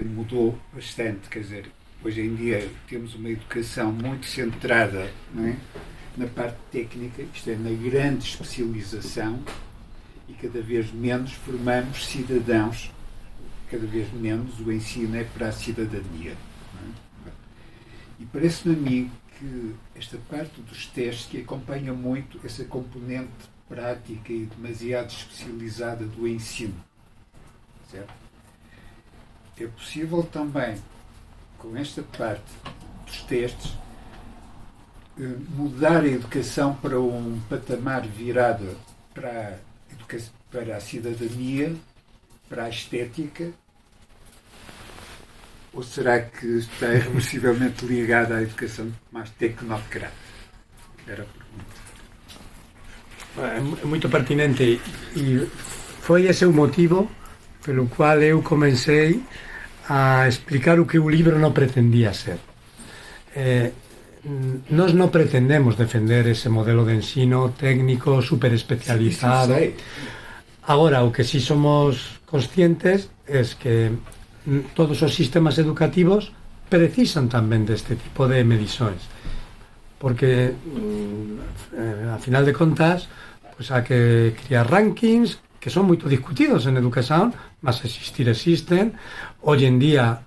mudou bastante, quer dizer, hoje em dia temos uma educação muito centrada, não é, na parte técnica, isto é, na grande especialização, e cada vez menos formamos cidadãos, cada vez menos o ensino é para a cidadania. Não é? E parece-me a mim que esta parte dos testes que acompanha muito essa componente prática e demasiado especializada do ensino. Certo? É possível também, com esta parte dos testes, mudar a educação para um patamar virado para a cidadania, para a estética, ou será que está irreversivelmente ligada à educação mais tecnocrática? Era a pergunta. É muito pertinente e foi esse o motivo pelo qual eu comecei a explicar o que o livro não pretendia ser. Nós não pretendemos defender ese modelo de ensino técnico super especializado. Agora, o que sí somos conscientes es que todos os sistemas educativos precisan tamén deste tipo de medições, porque a final de contas pues, hai que criar rankings que son moito discutidos en educación, mas existen. Hoy en día,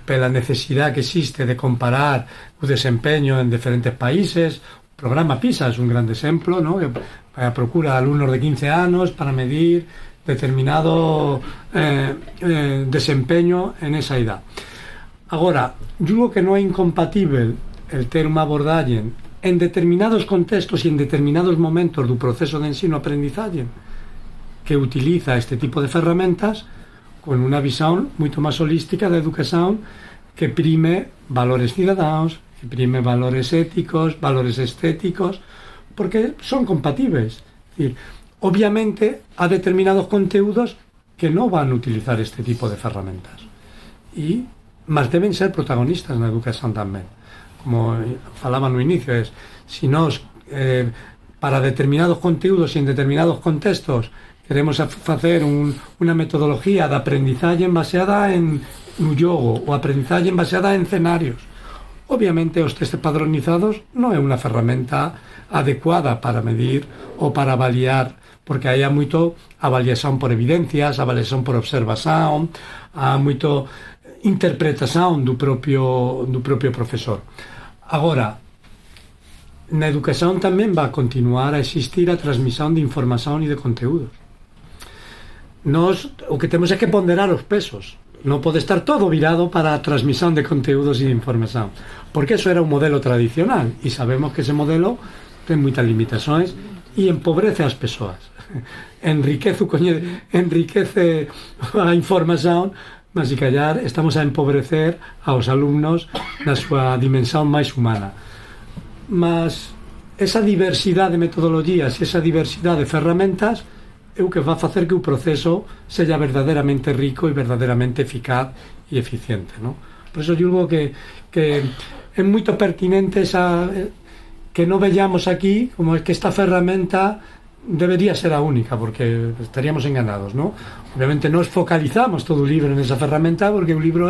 pela necesidade que existe de comparar o desempeño en diferentes países, o programa PISA es un grande exemplo, ¿no? Que procura alumnos de 15 anos para medir determinado desempeño en esa edad. Agora, digo que non é incompatible el ter unha abordaxe en determinados contextos e en determinados momentos do proceso de ensino-aprendizaje que utiliza este tipo de ferramentas con unha visión moito máis holística da educación que prime valores cidadáns, que prime valores éticos, valores estéticos, porque son compatibles. Es decir, obviamente, há determinados conteúdos que non van a utilizar este tipo de ferramentas. Mas deben ser protagonistas na educación tamén. Como falaba no inicio, si nos para determinados conteúdos e en determinados contextos queremos facer unha metodoloxía de aprendizaje baseada en xogo ou aprendizaje baseada en escenarios. Obviamente, os testes padronizados non é unha ferramenta adecuada para medir ou para avaliar, porque hai moito avaliación por evidencias, avaliación por observación, há moito interpretación do propio profesor. Agora, na educación tamén va a continuar a existir a transmisión de información e de conteúdos. Nos, o que temos é que ponderar os pesos. Non pode estar todo virado para a transmisión de conteúdos e de información, porque eso era un modelo tradicional e sabemos que ese modelo ten moitas limitacións e empobrece as persoas, enriquece a información, mas se callar estamos a empobrecer aos alumnos na súa dimensión máis humana. Mas esa diversidade de metodologías e esa diversidade de ferramentas é o que vai facer que o proceso seja verdadeiramente rico e verdadeiramente eficaz e eficiente, ¿no? Por eso digo que é moito pertinente que non vellamos aquí como que esta ferramenta debería ser a única, porque estaríamos enganados, ¿no? Obviamente nos focalizamos todo o libro en esa ferramenta porque o libro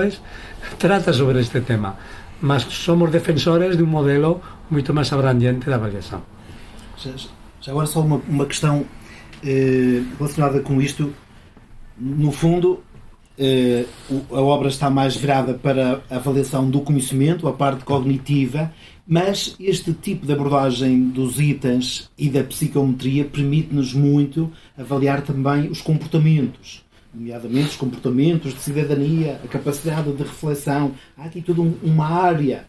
trata sobre este tema, mas somos defensores de un modelo moito máis abrangente de avaliación. Já agora só uma questão relacionada com isto. No fundo, a obra está mais virada para a avaliação do conhecimento, a parte cognitiva, mas este tipo de abordagem dos itens e da psicometria permite-nos muito avaliar também os comportamentos, nomeadamente os comportamentos de cidadania, a capacidade de reflexão. Há aqui toda uma área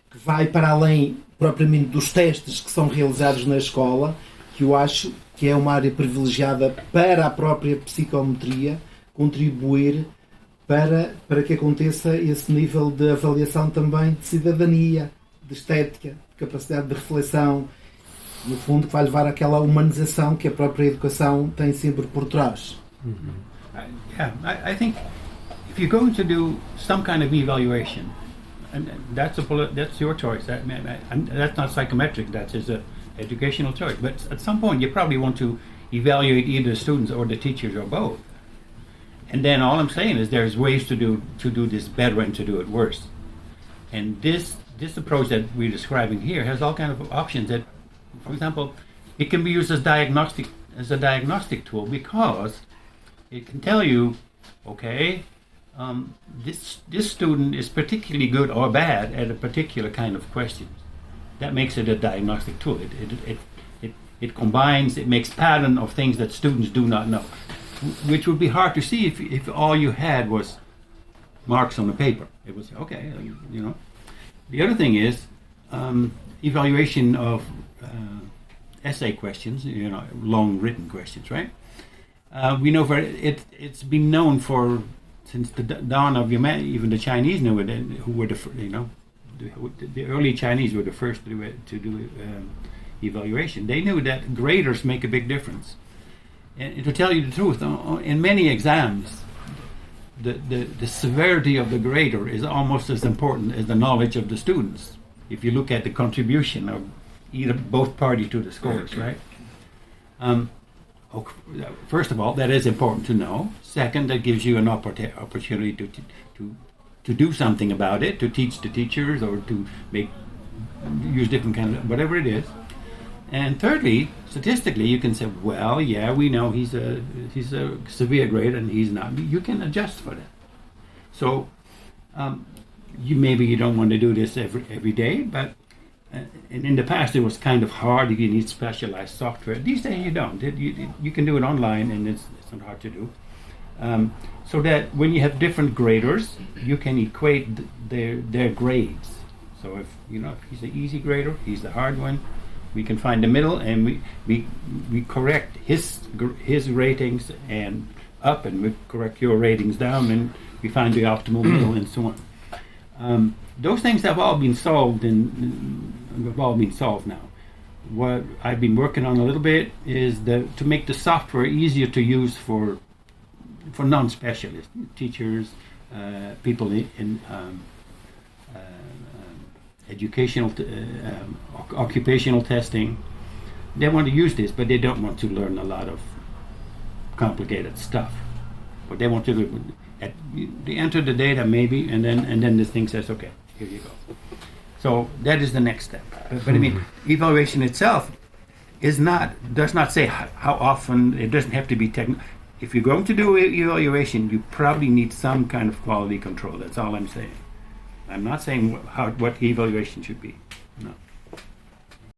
que vai para além propriamente dos testes que são realizados na escola, que eu acho que é uma área privilegiada para a própria psicometria contribuir para que aconteça esse nível de avaliação também de cidadania, de estética, de capacidade de reflexão, no fundo que vai levar àquela humanização que a própria educação tem sempre por trás. I think if you're going to do some kind of evaluation, and that's your choice. That's not psychometric. That is a educational choice. But at some point, you probably want to evaluate either the students or the teachers or both. And then all I'm saying is there's ways to do this better and to do it worse. And this approach that we're describing here has all kinds of options that, for example, it can be used as a diagnostic tool because it can tell you, okay, this student is particularly good or bad at a particular kind of question. That makes it a diagnostic tool. It combines, it makes pattern of things that students do not know, which would be hard to see if all you had was marks on the paper. It was okay, you know. The other thing is evaluation of essay questions, you know, long written questions, right? We know it's been known since the dawn of humanity. Even the Chinese knew it, who were the early Chinese were the first to do evaluation. They knew that graders make a big difference. And to tell you the truth, in many exams, the severity of the grader is almost as important as the knowledge of the students. If you look at the contribution of both parties to the scores, right? First of all, that is important to know. Second, that gives you an opportunity to do something about it, to teach the teachers or to use different kinds of whatever it is. And thirdly, statistically, you can say, well, yeah, we know he's a severe grader and he's not. You can adjust for that. So you don't want to do this every day, but in the past it was kind of hard. You need specialized software. These days you don't. You can do it online, and it's not hard to do. So that when you have different graders, you can equate their grades. So if he's the easy grader, he's the hard one. We can find the middle, and we correct his ratings and up, and we correct your ratings down, and we find the optimal middle, and so on. Those things have all been solved, now. What I've been working on a little bit is to make the software easier to use for non-specialists, teachers, people in educational, occupational testing. They want to use this, but they don't want to learn a lot of complicated stuff. What they want to do, they enter the data maybe, and then this thing says, okay, here you go. So that is the next step. But I mean, evaluation itself does not say how often. It doesn't have to be technical. If you're going to do evaluation, you probably need some kind of quality control. That's all I'm saying. I'm not saying what evaluation should be. No.